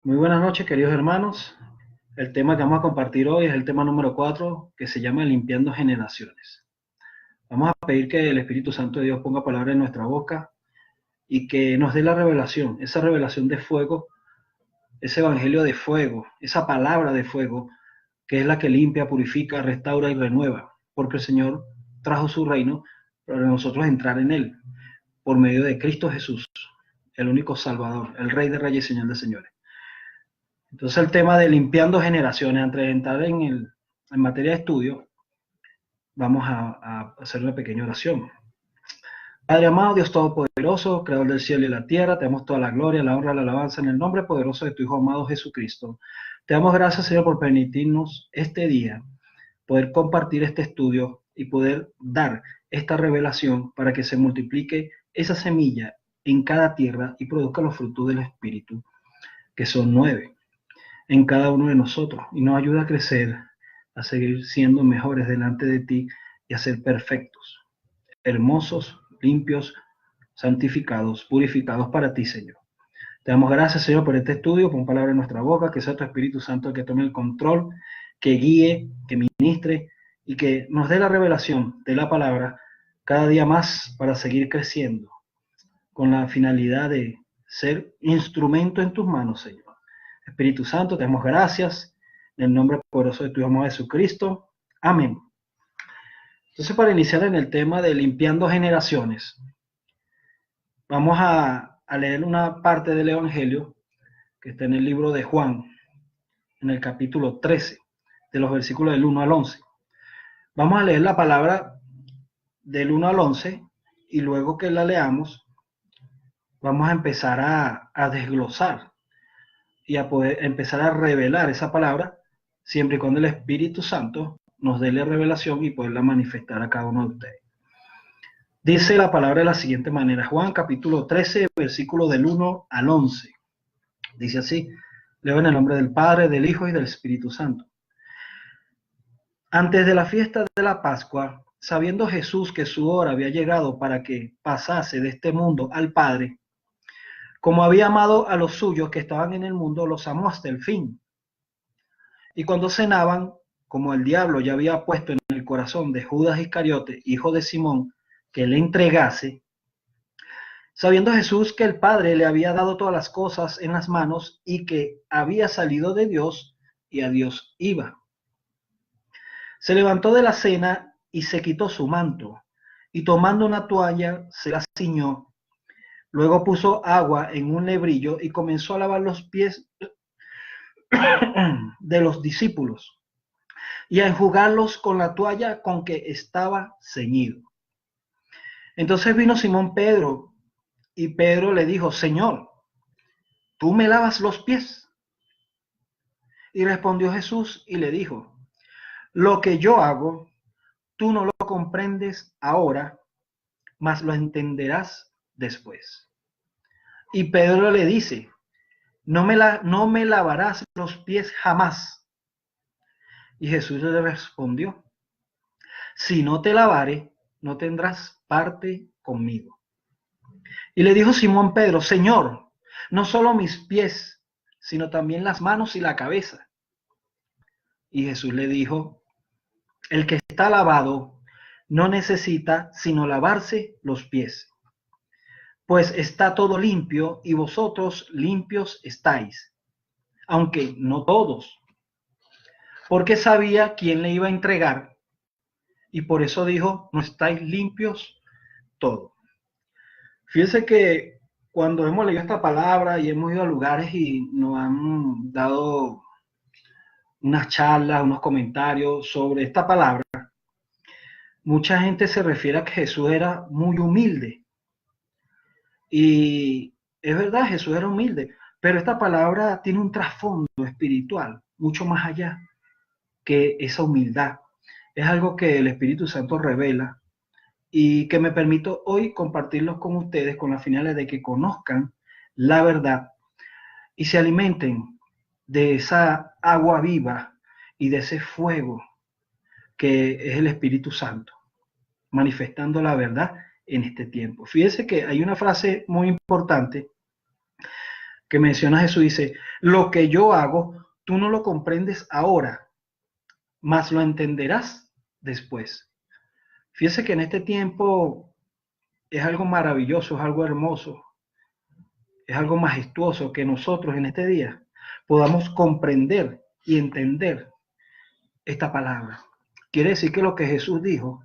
Muy buenas noches, queridos hermanos. El tema que vamos a compartir hoy es el tema número 4, que se llama Limpiando Generaciones. Vamos a pedir que el Espíritu Santo de Dios ponga palabra en nuestra boca y que nos dé la revelación, esa revelación de fuego, ese evangelio de fuego, esa palabra de fuego, que es la que limpia, purifica, restaura y renueva, porque el Señor trajo su reino para nosotros entrar en él, por medio de Cristo Jesús, el único Salvador, el Rey de Reyes y Señor de Señores. Entonces el tema de limpiando generaciones, antes de entrar en materia de estudio, vamos a hacer una pequeña oración. Padre amado, Dios Todopoderoso, Creador del cielo y la tierra, te damos toda la gloria, la honra, la alabanza en el nombre poderoso de tu Hijo amado Jesucristo. Te damos gracias, Señor, por permitirnos este día poder compartir este estudio y poder dar esta revelación para que se multiplique esa semilla en cada tierra y produzca los frutos del Espíritu, que son 9 en cada uno de nosotros, y nos ayuda a crecer, a seguir siendo mejores delante de ti y a ser perfectos, hermosos, limpios, santificados, purificados para ti, Señor. Te damos gracias, Señor, por este estudio, pon palabra en nuestra boca, que sea tu Espíritu Santo el que tome el control, que guíe, que ministre y que nos dé la revelación de la palabra cada día más para seguir creciendo con la finalidad de ser instrumento en tus manos, Señor. Espíritu Santo, te damos gracias en el nombre poderoso de tu Hijo Jesucristo. Amén. Entonces, para iniciar en el tema de limpiando generaciones, vamos a leer una parte del Evangelio que está en el libro de Juan, en el capítulo 13, de los versículos del 1 al 11. Vamos a leer la palabra del 1 al 11 y luego que la leamos, vamos a empezar a desglosar y a poder empezar a revelar esa palabra, siempre y cuando el Espíritu Santo nos dé la revelación y poderla manifestar a cada uno de ustedes. Dice la palabra de la siguiente manera, Juan capítulo 13, versículo del 1 al 11. Dice así, leo en el nombre del Padre, del Hijo y del Espíritu Santo. Antes de la fiesta de la Pascua, sabiendo Jesús que su hora había llegado para que pasase de este mundo al Padre, como había amado a los suyos que estaban en el mundo, los amó hasta el fin. Y cuando cenaban, como el diablo ya había puesto en el corazón de Judas Iscariote, hijo de Simón, que le entregase, sabiendo Jesús que el Padre le había dado todas las cosas en las manos y que había salido de Dios y a Dios iba, se levantó de la cena y se quitó su manto, y tomando una toalla se la ciñó. Luego puso agua en un lebrillo y comenzó a lavar los pies de los discípulos y a enjugarlos con la toalla con que estaba ceñido. Entonces vino Simón Pedro, y Pedro le dijo, Señor, ¿tú me lavas los pies? Y respondió Jesús y le dijo, lo que yo hago, tú no lo comprendes ahora, mas lo entenderás después. Y Pedro le dice, no me lavarás los pies jamás. Y Jesús le respondió, si no te lavare, no tendrás parte conmigo. Y le dijo Simón Pedro, Señor, no solo mis pies, sino también las manos y la cabeza. Y Jesús le dijo, el que está lavado no necesita sino lavarse los pies, pues está todo limpio y vosotros limpios estáis, aunque no todos, porque sabía quién le iba a entregar y por eso dijo, no estáis limpios todos. Fíjense que cuando hemos leído esta palabra y hemos ido a lugares y nos han dado unas charlas, unos comentarios sobre esta palabra, mucha gente se refiere a que Jesús era muy humilde. Y es verdad, Jesús era humilde, pero esta palabra tiene un trasfondo espiritual, mucho más allá que esa humildad. Es algo que el Espíritu Santo revela y que me permito hoy compartirlos con ustedes con la finalidad de que conozcan la verdad y se alimenten de esa agua viva y de ese fuego que es el Espíritu Santo, manifestando la verdad en este tiempo. Fíjense que hay una frase muy importante que menciona Jesús, dice, lo que yo hago, tú no lo comprendes ahora, mas lo entenderás después. Fíjese que en este tiempo es algo maravilloso, es algo hermoso, es algo majestuoso que nosotros en este día podamos comprender y entender esta palabra. Quiere decir que lo que Jesús dijo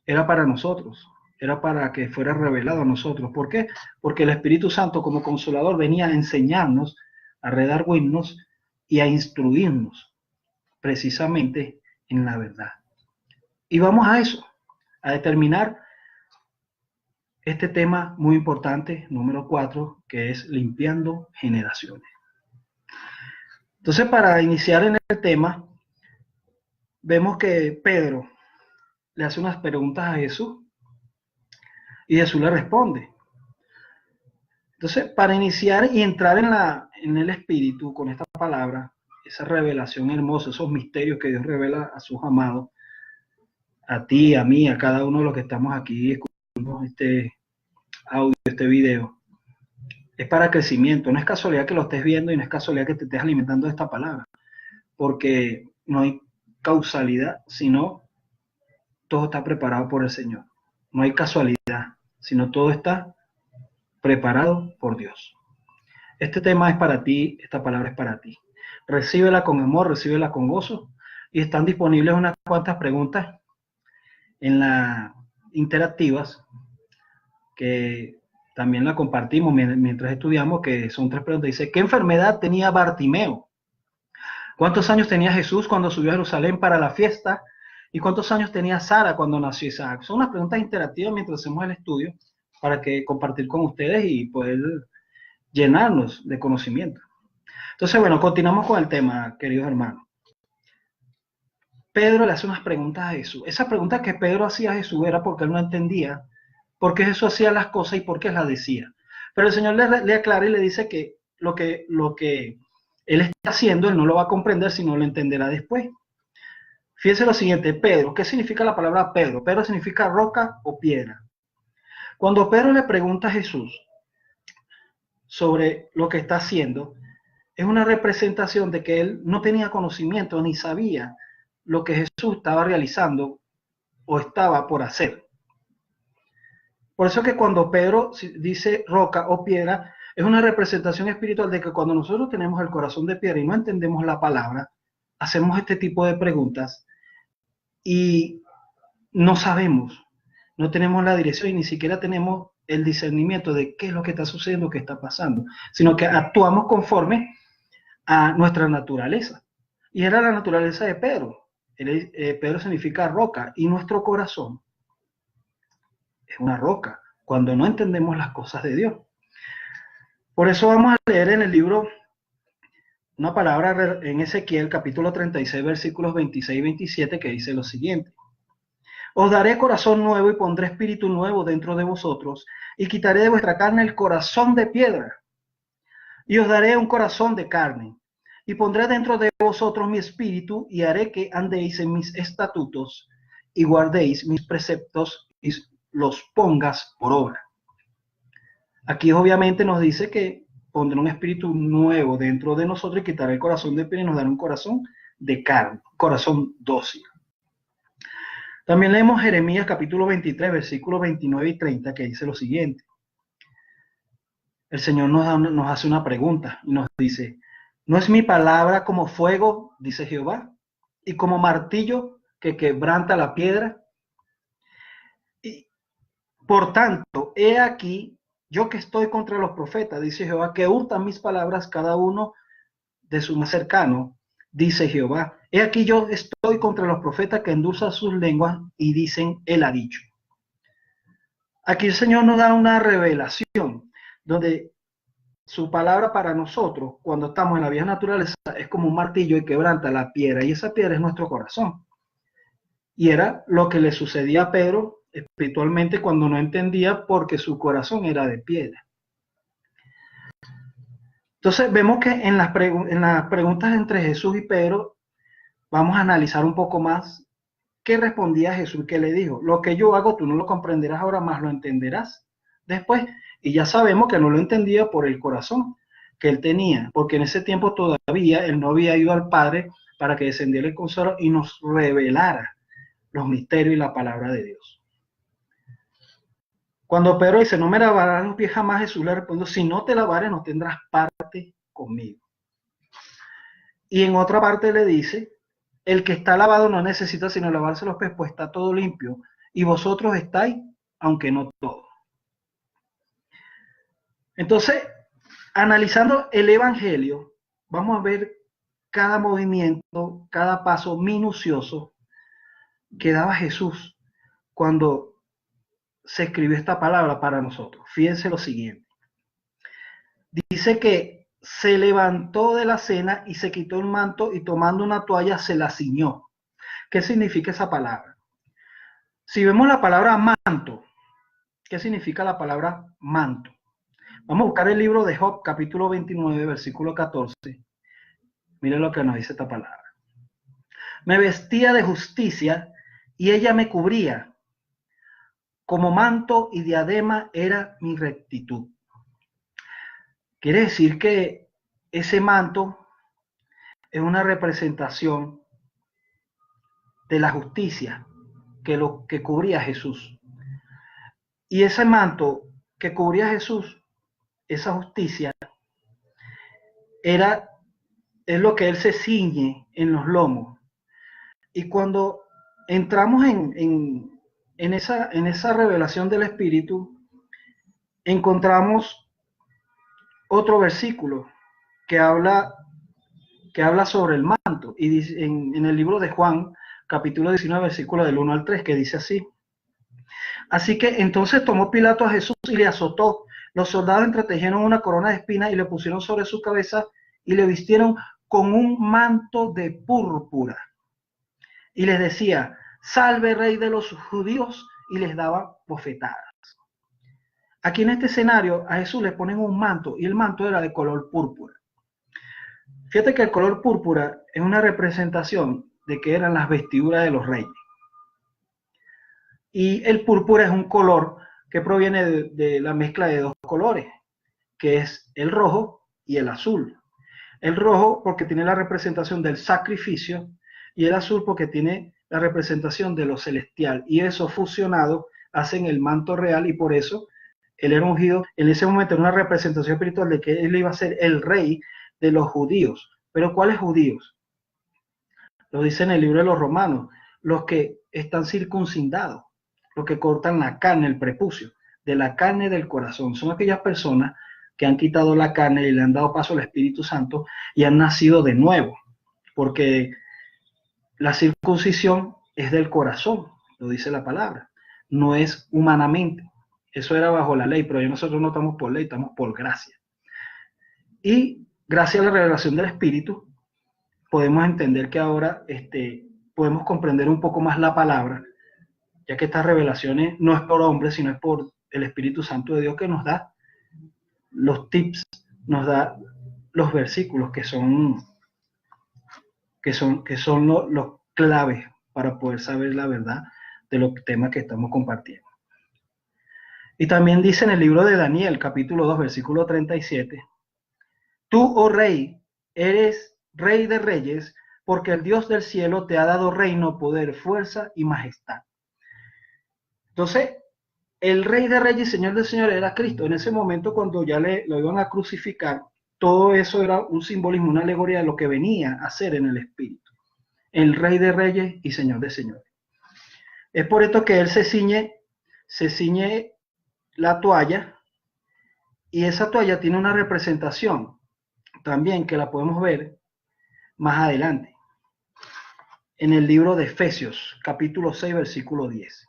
era para nosotros, era para que fuera revelado a nosotros. ¿Por qué? Porque el Espíritu Santo como consolador venía a enseñarnos, a redarguirnos y a instruirnos precisamente en la verdad. Y vamos a eso, a determinar este tema muy importante, número 4, que es limpiando generaciones. Entonces, para iniciar en el tema, vemos que Pedro le hace unas preguntas a Jesús y Jesús le responde. Entonces, para iniciar y entrar en el Espíritu con esta palabra, esa revelación hermosa, esos misterios que Dios revela a sus amados, a ti, a mí, a cada uno de los que estamos aquí escuchando este audio, este video, es para crecimiento. No es casualidad que lo estés viendo y no es casualidad que te estés alimentando de esta palabra, porque no hay causalidad, sino todo está preparado por el Señor. No hay casualidad, sino todo está preparado por Dios. Este tema es para ti, esta palabra es para ti. Recíbela con amor, recíbela con gozo, y están disponibles unas cuantas preguntas en las interactivas que también la compartimos mientras estudiamos, que son 3 preguntas. Dice, ¿qué enfermedad tenía Bartimeo? ¿Cuántos años tenía Jesús cuando subió a Jerusalén para la fiesta? ¿Y cuántos años tenía Sara cuando nació Isaac? Son unas preguntas interactivas mientras hacemos el estudio para que compartir con ustedes y poder llenarnos de conocimiento. Entonces, bueno, continuamos con el tema, queridos hermanos. Pedro le hace unas preguntas a Jesús. Esa pregunta que Pedro hacía a Jesús era porque él no entendía por qué Jesús hacía las cosas y por qué las decía. Pero el Señor le aclara y le dice que lo que él está haciendo, él no lo va a comprender, sino lo entenderá después. Fíjense lo siguiente, Pedro, ¿qué significa la palabra Pedro? Pedro significa roca o piedra. Cuando Pedro le pregunta a Jesús sobre lo que está haciendo, es una representación de que él no tenía conocimiento ni sabía lo que Jesús estaba realizando o estaba por hacer. Por eso que cuando Pedro dice roca o piedra, es una representación espiritual de que cuando nosotros tenemos el corazón de piedra y no entendemos la palabra, hacemos este tipo de preguntas y no sabemos, no tenemos la dirección y ni siquiera tenemos el discernimiento de qué es lo que está sucediendo, qué está pasando, sino que actuamos conforme a nuestra naturaleza. Y era la naturaleza de Pedro. Pedro significa roca y nuestro corazón es una roca cuando no entendemos las cosas de Dios. Por eso vamos a leer en el libro una palabra en Ezequiel capítulo 36 versículos 26 y 27 que dice lo siguiente: os daré corazón nuevo y pondré espíritu nuevo dentro de vosotros y quitaré de vuestra carne el corazón de piedra y os daré un corazón de carne y pondré dentro de vosotros mi espíritu y haré que andéis en mis estatutos y guardéis mis preceptos y los pongas por obra. Aquí obviamente nos dice que pondrá un espíritu nuevo dentro de nosotros y quitará el corazón de piedra y nos dará un corazón de carne, corazón dócil. También leemos Jeremías capítulo 23, versículos 29 y 30, que dice lo siguiente. El Señor nos hace una pregunta y nos dice, ¿no es mi palabra como fuego, dice Jehová, y como martillo que quebranta la piedra? Y, por tanto, he aquí, yo que estoy contra los profetas, dice Jehová, que hurtan mis palabras cada uno de su más cercano, dice Jehová. He aquí yo estoy contra los profetas que endulzan sus lenguas y dicen, él ha dicho. Aquí el Señor nos da una revelación donde su palabra para nosotros, cuando estamos en la vieja naturaleza, es como un martillo y quebranta la piedra, y esa piedra es nuestro corazón. Y era lo que le sucedía a Pedro espiritualmente cuando no entendía porque su corazón era de piedra. Entonces vemos que en las preguntas entre Jesús y Pedro, vamos a analizar un poco más qué respondía Jesús, qué le dijo. Lo que yo hago tú no lo comprenderás ahora, más lo entenderás después. Y ya sabemos que no lo entendía por el corazón, que él tenía, porque en ese tiempo todavía él no había ido al Padre para que descendiera el Consolador y nos revelara los misterios y la palabra de Dios. Cuando Pedro dice, no me lavarás los pies jamás, Jesús le respondió, si no te lavares no tendrás parte conmigo. Y en otra parte le dice, el que está lavado no necesita sino lavarse los pies, pues está todo limpio, y vosotros estáis, aunque no todos. Entonces, analizando el Evangelio, vamos a ver cada movimiento, cada paso minucioso que daba Jesús cuando se escribió esta palabra para nosotros. Fíjense lo siguiente. Dice que se levantó de la cena y se quitó el manto y tomando una toalla se la ciñó. ¿Qué significa esa palabra? Si vemos la palabra manto, ¿qué significa la palabra manto? Vamos a buscar el libro de Job, capítulo 29, versículo 14. Miren lo que nos dice esta palabra. Me vestía de justicia y ella me cubría. Como manto y diadema era mi rectitud. Quiere decir que ese manto es una representación de la justicia que cubría a Jesús. Y ese manto que cubría a Jesús, esa justicia, es lo que él se ciñe en los lomos. Y cuando entramos en esa revelación del Espíritu, encontramos otro versículo que habla sobre el manto, y dice, en el libro de Juan, capítulo 19, versículo del 1 al 3, que dice así. Así que entonces tomó Pilato a Jesús y le azotó. Los soldados entretejieron una corona de espinas y le pusieron sobre su cabeza y le vistieron con un manto de púrpura. Y les decía, salve rey de los judíos, y les daba bofetadas. Aquí en este escenario a Jesús le ponen un manto y el manto era de color púrpura. Fíjate que el color púrpura es una representación de que eran las vestiduras de los reyes. Y el púrpura es un color que proviene de la mezcla de dos colores, que es el rojo y el azul. El rojo porque tiene la representación del sacrificio y el azul porque tiene la representación de lo celestial. Y eso fusionado hacen el manto real y por eso él era ungido. En ese momento era una representación espiritual de que él iba a ser el rey de los judíos. ¿Pero cuáles judíos? Lo dice en el libro de los Romanos, los que están circuncidados, los que cortan la carne, el prepucio, de la carne del corazón. Son aquellas personas que han quitado la carne y le han dado paso al Espíritu Santo y han nacido de nuevo, porque la circuncisión es del corazón, lo dice la palabra, no es humanamente. Eso era bajo la ley, pero nosotros no estamos por ley, estamos por gracia. Y gracias a la revelación del Espíritu, podemos entender que ahora podemos comprender un poco más la palabra, ya que estas revelaciones no es por hombres, sino es por el Espíritu Santo de Dios que nos da los tips, nos da los versículos que son los claves para poder saber la verdad de los temas que estamos compartiendo. Y también dice en el libro de Daniel, capítulo 2, versículo 37, tú, oh rey, eres rey de reyes, porque el Dios del cielo te ha dado reino, poder, fuerza y majestad. Entonces, el rey de reyes y señor de señores era Cristo. En ese momento, cuando ya lo iban a crucificar, todo eso era un simbolismo, una alegoría de lo que venía a ser en el Espíritu. El rey de reyes y señor de señores. Es por esto que él se ciñe la toalla, y esa toalla tiene una representación también que la podemos ver más adelante en el libro de Efesios, capítulo 6, versículo 10.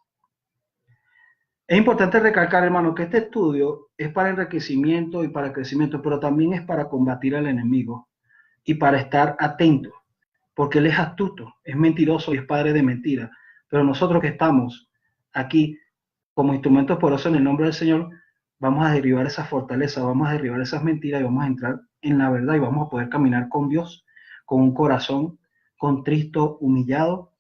Es importante recalcar, hermano, que este estudio es para enriquecimiento y para crecimiento, pero también es para combatir al enemigo y para estar atento, porque él es astuto, es mentiroso y es padre de mentira. Pero nosotros que estamos aquí como instrumentos poderosos en el nombre del Señor, vamos a derribar esa fortaleza, vamos a derribar esas mentiras y vamos a entrar en la verdad y vamos a poder caminar con Dios, con un corazón contristo, humillado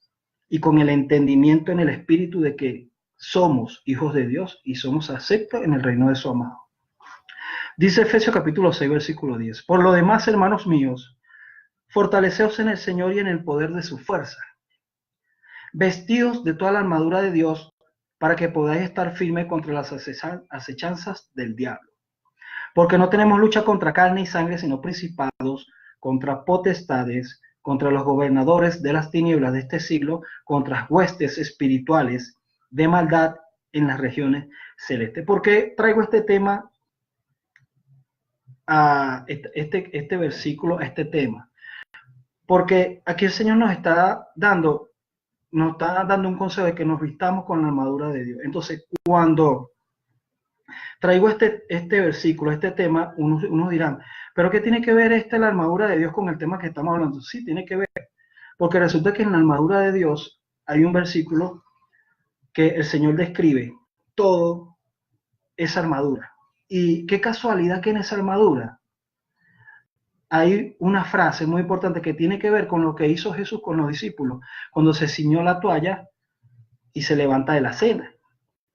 y con el entendimiento en el Espíritu de que somos hijos de Dios y somos aceptos en el reino de su amado. Dice Efesios capítulo 6, versículo 10. Por lo demás, hermanos míos, fortaleceos en el Señor y en el poder de su fuerza. Vestíos de toda la armadura de Dios para que podáis estar firmes contra las acechanzas del diablo. Porque no tenemos lucha contra carne y sangre, sino principados, contra potestades, contra los gobernadores de las tinieblas de este siglo, contra huestes espirituales de maldad en las regiones celestes. ¿Por qué traigo este tema, a este versículo, a este tema? Porque aquí el Señor nos está dando un consejo de que nos vistamos con la armadura de Dios. Entonces, cuando traigo este versículo, este tema, unos dirán, ¿pero qué tiene que ver la armadura de Dios con el tema que estamos hablando? Sí, tiene que ver, porque resulta que en la armadura de Dios hay un versículo que el Señor describe todo esa armadura. Y qué casualidad que en esa armadura hay una frase muy importante que tiene que ver con lo que hizo Jesús con los discípulos, cuando se ciñó la toalla y se levanta de la cena.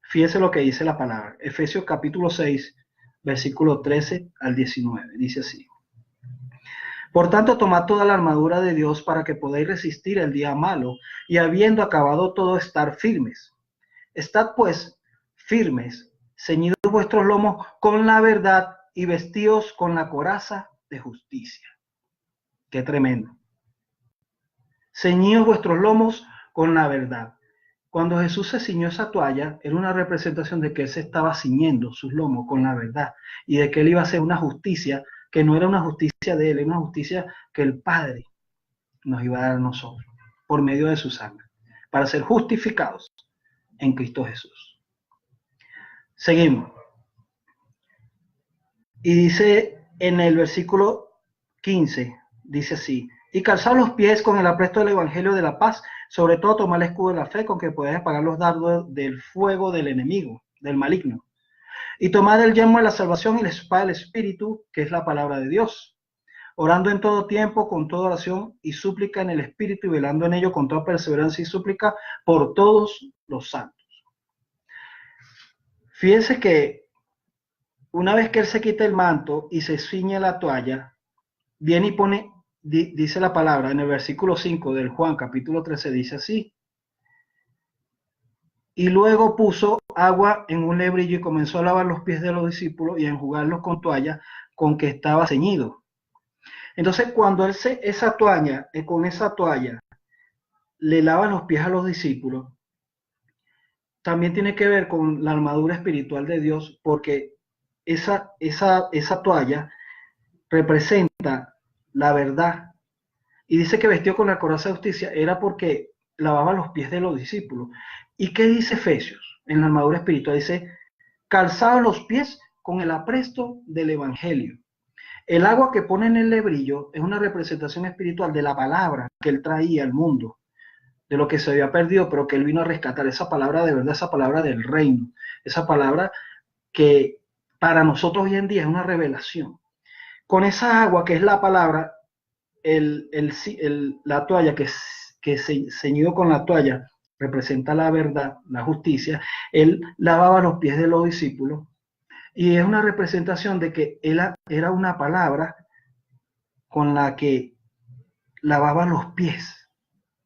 Fíjese lo que dice la palabra. Efesios capítulo 6, versículo 13 al 19. Dice así. Por tanto, tomad toda la armadura de Dios para que podáis resistir el día malo y habiendo acabado todo, estar firmes. Estad pues firmes, ceñidos vuestros lomos con la verdad y vestidos con la coraza de justicia. Qué tremendo. Ceñidos vuestros lomos con la verdad. Cuando Jesús se ciñó esa toalla, era una representación de que él se estaba ciñendo sus lomos con la verdad y de que él iba a hacer una justicia que no era una justicia de él, era una justicia que el Padre nos iba a dar a nosotros por medio de su sangre, para ser justificados en Cristo Jesús. Seguimos. Y dice en el versículo 15, dice así, y calzad los pies con el apresto del evangelio de la paz, sobre todo tomar el escudo de la fe con que podéis apagar los dardos del fuego del enemigo, del maligno. Y tomad el yelmo de la salvación y la espada del Espíritu, que es la palabra de Dios. Orando en todo tiempo, con toda oración y súplica en el Espíritu, y velando en ello con toda perseverancia y súplica por todos los santos. Fíjense que una vez que él se quita el manto y se ciñe la toalla, viene y pone, dice la palabra en el versículo 5 del Juan capítulo 13, dice así. Y luego puso agua en un lebrillo y comenzó a lavar los pies de los discípulos y a enjugarlos con toalla con que estaba ceñido. Entonces, cuando él con esa toalla le lava los pies a los discípulos, también tiene que ver con la armadura espiritual de Dios, porque esa toalla representa la verdad. Y dice que vestió con la coraza de justicia, era porque lavaba los pies de los discípulos. ¿Y qué dice Efesios en la armadura espiritual? Dice, calzados los pies con el apresto del evangelio. El agua que pone en el lebrillo es una representación espiritual de la palabra que él traía al mundo, de lo que se había perdido, pero que él vino a rescatar. Esa palabra de verdad, esa palabra del reino, esa palabra que para nosotros hoy en día es una revelación. Con esa agua que es la palabra, la toalla que se ceñido con la toalla representa la verdad, la justicia. Él lavaba los pies de los discípulos y es una representación de que él era una palabra con la que lavaba los pies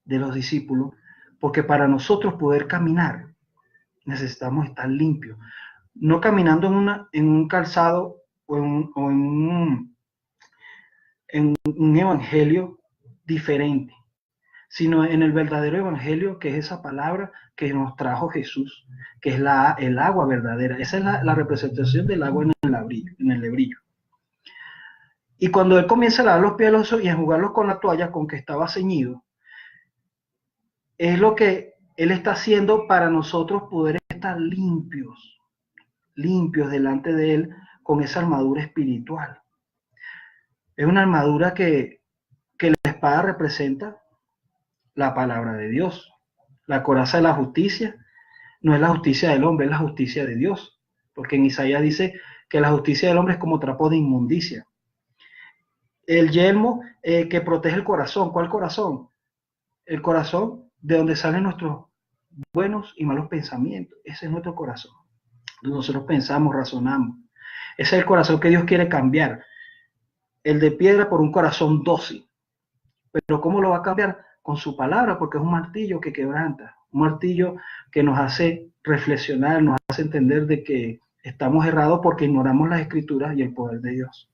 de los discípulos, porque para nosotros poder caminar necesitamos estar limpios, no caminando en un calzado o en un evangelio diferente, sino en el verdadero evangelio, que es esa palabra que nos trajo Jesús, que es el agua verdadera. Esa es la representación del agua en el lebrillo. Y cuando él comienza a lavar los pies y a enjugarlos con la toalla con que estaba ceñido, es lo que él está haciendo para nosotros poder estar limpios delante de él con esa armadura espiritual. Es una armadura que la espada representa la palabra de Dios. La coraza de la justicia no es la justicia del hombre, es la justicia de Dios. Porque en Isaías dice que la justicia del hombre es como trapo de inmundicia. El yelmo que protege el corazón. ¿Cuál corazón? El corazón de donde salen nuestros buenos y malos pensamientos. Ese es nuestro corazón. Nosotros pensamos, razonamos. Ese es el corazón que Dios quiere cambiar. El de piedra por un corazón dócil. Pero ¿cómo lo va a cambiar? Con su palabra, porque es un martillo que quebranta, un martillo que nos hace reflexionar, nos hace entender de que estamos errados porque ignoramos las escrituras y el poder de Dios.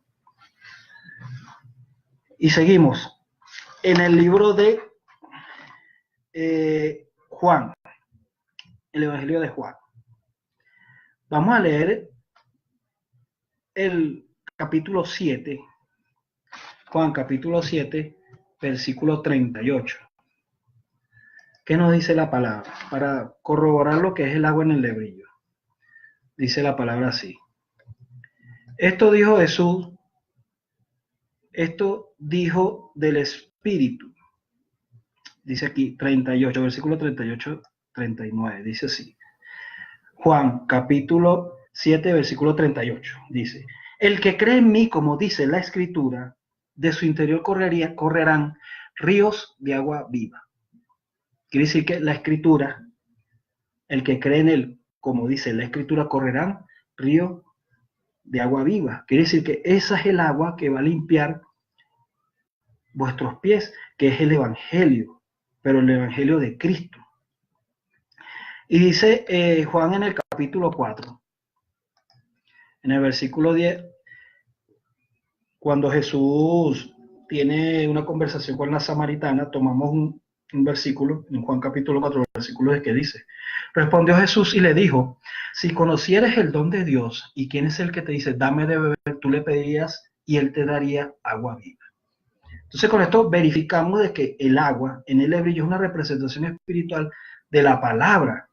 Y seguimos. En el libro de Juan, el Evangelio de Juan. Vamos a leer el capítulo 7, Juan capítulo 7, versículo 38. ¿Qué nos dice la palabra? Para corroborar lo que es el agua en el lebrillo. Dice la palabra así. Esto dijo Jesús, esto dijo del Espíritu. Dice aquí 38, versículo 38, 39. Dice así. Juan capítulo 7, versículo 38. Dice, el que cree en mí, como dice la Escritura, de su interior correrán ríos de agua viva. Quiere decir que la Escritura, el que cree en él, como dice la Escritura, correrán ríos de agua viva. Quiere decir que esa es el agua que va a limpiar vuestros pies, que es el Evangelio, pero el Evangelio de Cristo. Y dice Juan en el capítulo 4, en el versículo 10, cuando Jesús tiene una conversación con la samaritana, tomamos un versículo, en Juan capítulo 4, versículo de que dice, respondió Jesús y le dijo, si conocieres el don de Dios y quién es el que te dice, dame de beber, tú le pedirías y él te daría agua viva. Entonces con esto verificamos de que el agua en el lebrillo es una representación espiritual de la palabra,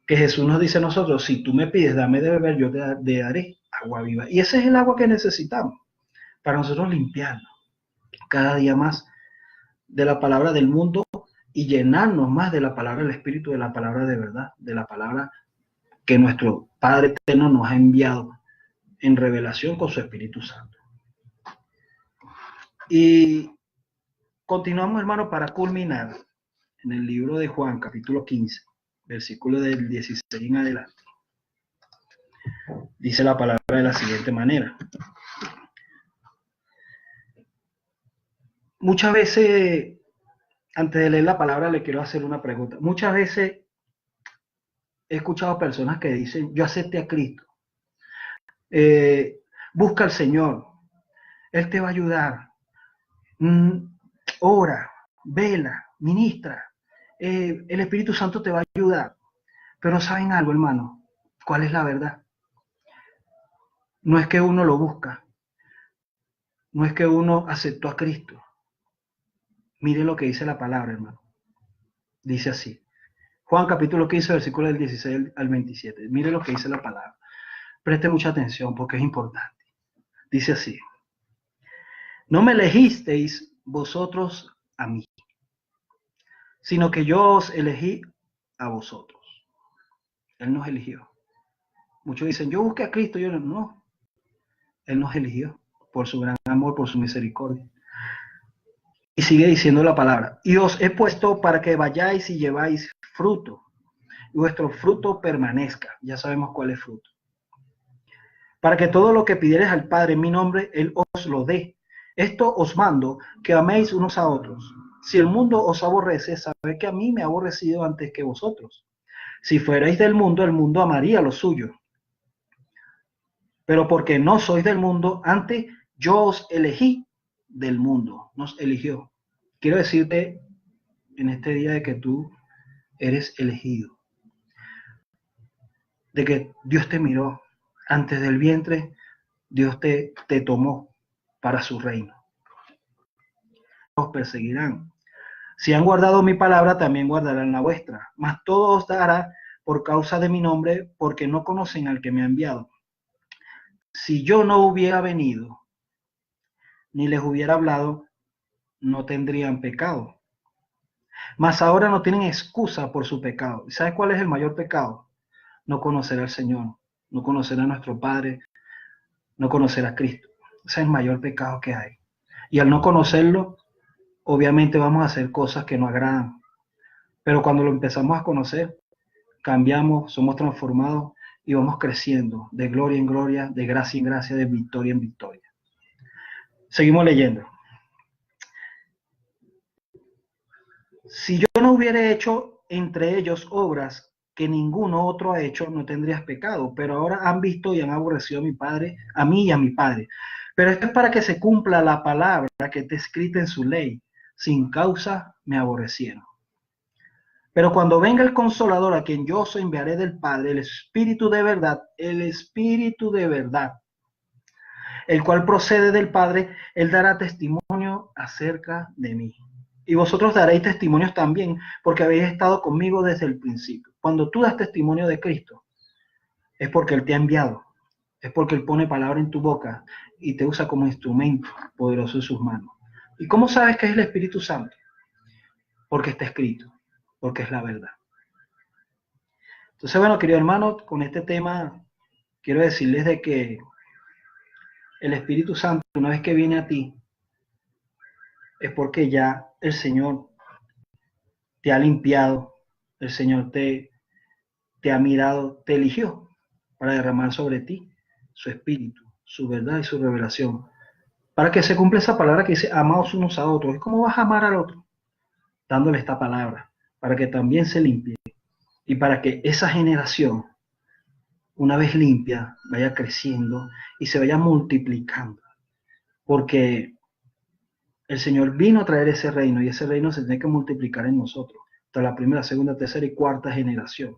que Jesús nos dice a nosotros, si tú me pides, dame de beber, yo te daré agua viva. Y ese es el agua que necesitamos para nosotros limpiarnos cada día más de la palabra del mundo y llenarnos más de la palabra del Espíritu, de la palabra de verdad, de la palabra que nuestro Padre Eterno nos ha enviado en revelación con su Espíritu Santo. Y continuamos, hermano, para culminar en el libro de Juan, capítulo 15, versículo del 16 en adelante. Dice la palabra de la siguiente manera. Muchas veces, antes de leer la palabra, le quiero hacer una pregunta. Muchas veces he escuchado personas que dicen, yo acepté a Cristo. Busca al Señor. Él te va a ayudar. Ora, vela, ministra. El Espíritu Santo te va a ayudar. Pero ¿saben algo, hermano? ¿Cuál es la verdad? No es que uno lo busca. No es que uno aceptó a Cristo. Mire lo que dice la palabra, hermano. Dice así. Juan capítulo 15, versículo del 16 al 27. Mire lo que dice la palabra. Preste mucha atención porque es importante. Dice así. No me elegisteis vosotros a mí, sino que yo os elegí a vosotros. Él nos eligió. Muchos dicen, yo busqué a Cristo. Yo no. Él nos eligió por su gran amor, por su misericordia. Y sigue diciendo la palabra. Y os he puesto para que vayáis y lleváis fruto. Y vuestro fruto permanezca. Ya sabemos cuál es fruto. Para que todo lo que pidiereis al Padre en mi nombre, Él os lo dé. Esto os mando, que améis unos a otros. Si el mundo os aborrece, sabed que a mí me ha aborrecido antes que vosotros. Si fuerais del mundo, el mundo amaría lo suyo. Pero porque no sois del mundo, antes yo os elegí del mundo, nos eligió. Quiero decirte en este día de que tú eres elegido, de que Dios te miró antes del vientre, Dios te tomó para su reino. Os perseguirán. Si han guardado mi palabra, también guardarán la vuestra. Mas todo os dará por causa de mi nombre, porque no conocen al que me ha enviado. Si yo no hubiera venido, ni les hubiera hablado, no tendrían pecado. Mas ahora no tienen excusa por su pecado. ¿Y sabes cuál es el mayor pecado? No conocer al Señor, no conocer a nuestro Padre, no conocer a Cristo. Ese es el mayor pecado que hay. Y al no conocerlo, obviamente vamos a hacer cosas que no agradan. Pero cuando lo empezamos a conocer, cambiamos, somos transformados y vamos creciendo de gloria en gloria, de gracia en gracia, de victoria en victoria. Seguimos leyendo. Si yo no hubiera hecho entre ellos obras que ninguno otro ha hecho, no tendrías pecado, pero ahora han visto y han aborrecido a mi Padre, a mí y a mi Padre. Pero esto es para que se cumpla la palabra que está escrita en su ley. Sin causa me aborrecieron. Pero cuando venga el Consolador, a quien yo os enviaré del Padre, el Espíritu de verdad, el cual procede del Padre, él dará testimonio acerca de mí. Y vosotros daréis testimonios también, porque habéis estado conmigo desde el principio. Cuando tú das testimonio de Cristo, es porque Él te ha enviado, es porque Él pone palabra en tu boca y te usa como instrumento poderoso en sus manos. ¿Y cómo sabes que es el Espíritu Santo? Porque está escrito, porque es la verdad. Entonces, bueno, querido hermano, con este tema quiero decirles de que el Espíritu Santo, una vez que viene a ti, es porque ya el Señor te ha limpiado, el Señor te ha mirado, te eligió para derramar sobre ti su espíritu, su verdad y su revelación, para que se cumpla esa palabra que dice, amaos unos a otros. ¿Y cómo vas a amar al otro? Dándole esta palabra, para que también se limpie y para que esa generación, una vez limpia, vaya creciendo y se vaya multiplicando, porque el Señor vino a traer ese reino y ese reino se tiene que multiplicar en nosotros, hasta la primera, segunda, tercera y cuarta generación.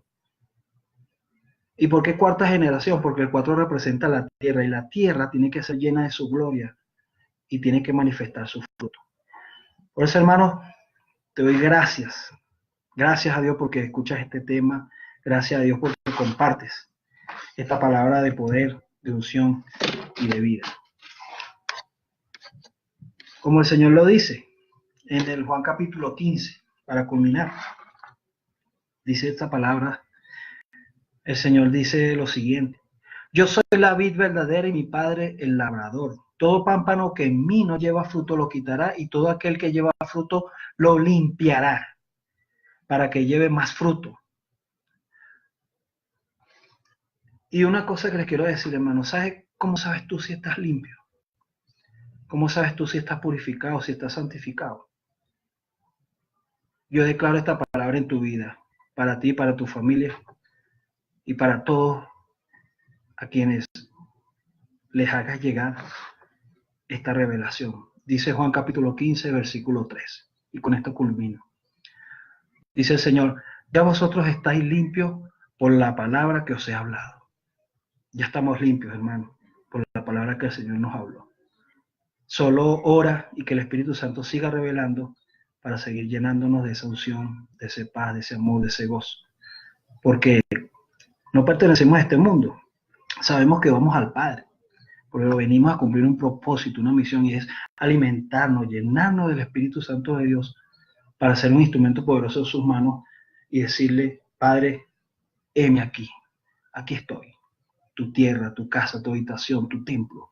¿Y por qué cuarta generación? Porque el 4 representa la tierra y la tierra tiene que ser llena de su gloria y tiene que manifestar su fruto. Por eso, hermanos, te doy gracias. Gracias a Dios porque escuchas este tema. Gracias a Dios porque compartes esta palabra de poder, de unción y de vida. Como el Señor lo dice en el Juan capítulo 15, para culminar, dice esta palabra. El Señor dice lo siguiente: yo soy la vid verdadera y mi Padre el labrador. Todo pámpano que en mí no lleva fruto lo quitará, y todo aquel que lleva fruto lo limpiará, para que lleve más fruto. Y una cosa que les quiero decir, hermano, ¿sabes cómo sabes tú si estás limpio? ¿Cómo sabes tú si estás purificado, si estás santificado? Yo declaro esta palabra en tu vida, para ti, para tu familia y para todos a quienes les hagas llegar esta revelación. Dice Juan capítulo 15, versículo 3. Y con esto culmino. Dice el Señor: ya vosotros estáis limpios por la palabra que os he hablado. Ya estamos limpios, hermano, por la palabra que el Señor nos habló. Solo ora y que el Espíritu Santo siga revelando para seguir llenándonos de esa unción, de ese paz, de ese amor, de ese gozo. Porque no pertenecemos a este mundo. Sabemos que vamos al Padre, porque venimos a cumplir un propósito, una misión, y es alimentarnos, llenarnos del Espíritu Santo de Dios para ser un instrumento poderoso en sus manos y decirle: Padre, heme aquí, aquí estoy, tu tierra, tu casa, tu habitación, tu templo.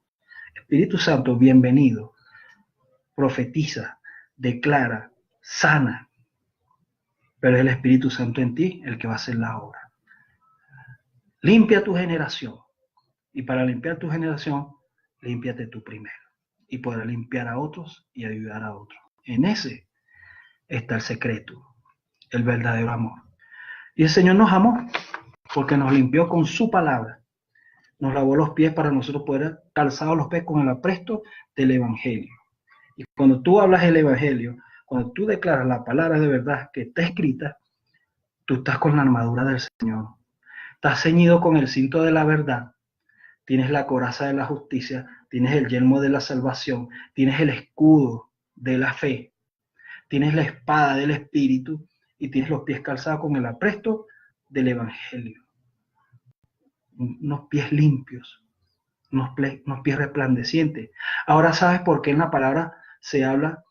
Espíritu Santo, bienvenido. Profetiza, declara, sana, pero es el Espíritu Santo en ti el que va a hacer la obra. Limpia tu generación, y para limpiar tu generación, límpiate tú primero, y podrás limpiar a otros y ayudar a otros. En ese está el secreto, el verdadero amor. Y el Señor nos amó porque nos limpió con su palabra, nos lavó los pies para nosotros poder calzar los pies con el apresto del Evangelio. Y cuando tú hablas el Evangelio, cuando tú declaras la palabra de verdad que está escrita, tú estás con la armadura del Señor, estás ceñido con el cinto de la verdad, tienes la coraza de la justicia, tienes el yelmo de la salvación, tienes el escudo de la fe, tienes la espada del Espíritu y tienes los pies calzados con el apresto del Evangelio. Unos pies limpios, unos pies resplandecientes. Ahora sabes por qué en la palabra se habla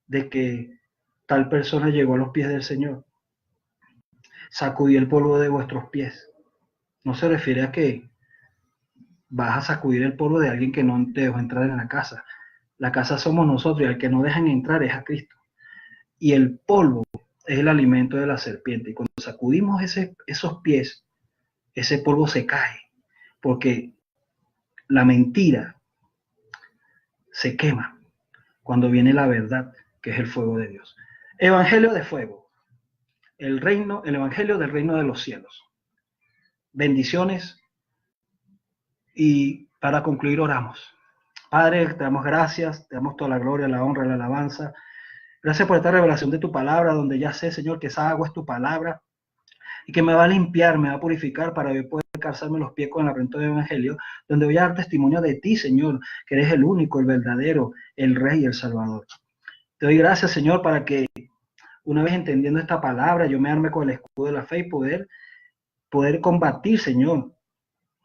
de que tal persona llegó a los pies del Señor. Sacudí el polvo de vuestros pies. No se refiere a que vas a sacudir el polvo de alguien que no te dejó entrar en la casa. La casa somos nosotros y al que no dejan entrar es a Cristo. Y el polvo es el alimento de la serpiente. Y cuando sacudimos esos pies ese polvo se cae, porque la mentira se quema cuando viene la verdad, que es el fuego de Dios. Evangelio de fuego, el evangelio del reino de los cielos. Bendiciones, y para concluir oramos. Padre, te damos gracias, te damos toda la gloria, la honra, la alabanza. Gracias por esta revelación de tu palabra, donde ya sé, Señor, que esa agua es tu palabra y que me va a limpiar, me va a purificar para yo poder calzarme los pies con el aprento del Evangelio, donde voy a dar testimonio de ti, Señor, que eres el único, el verdadero, el Rey y el Salvador. Te doy gracias, Señor, para que una vez entendiendo esta palabra, yo me arme con el escudo de la fe y poder combatir, Señor,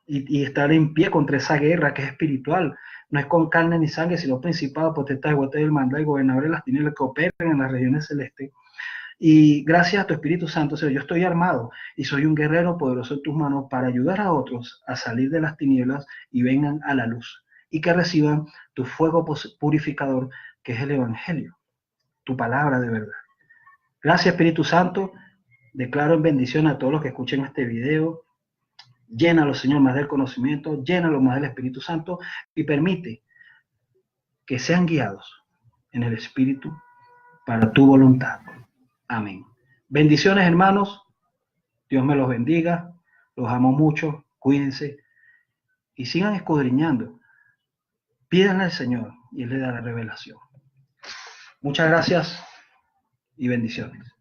y estar en pie contra esa guerra que es espiritual. No es con carne ni sangre, sino principados, potestades, huestes del maldad y gobernadores de las tinieblas que operan en las regiones celestes. Y gracias a tu Espíritu Santo, Señor, yo estoy armado y soy un guerrero poderoso en tus manos para ayudar a otros a salir de las tinieblas y vengan a la luz. Y que reciban tu fuego purificador, que es el Evangelio, tu palabra de verdad. Gracias, Espíritu Santo. Declaro en bendición a todos los que escuchen este video. Llénalo, Señor, más del conocimiento, llénalo más del Espíritu Santo y permite que sean guiados en el Espíritu para tu voluntad. Amén. Bendiciones, hermanos. Dios me los bendiga. Los amo mucho. Cuídense y sigan escudriñando. Pídanle al Señor y Él le dará revelación. Muchas gracias y bendiciones.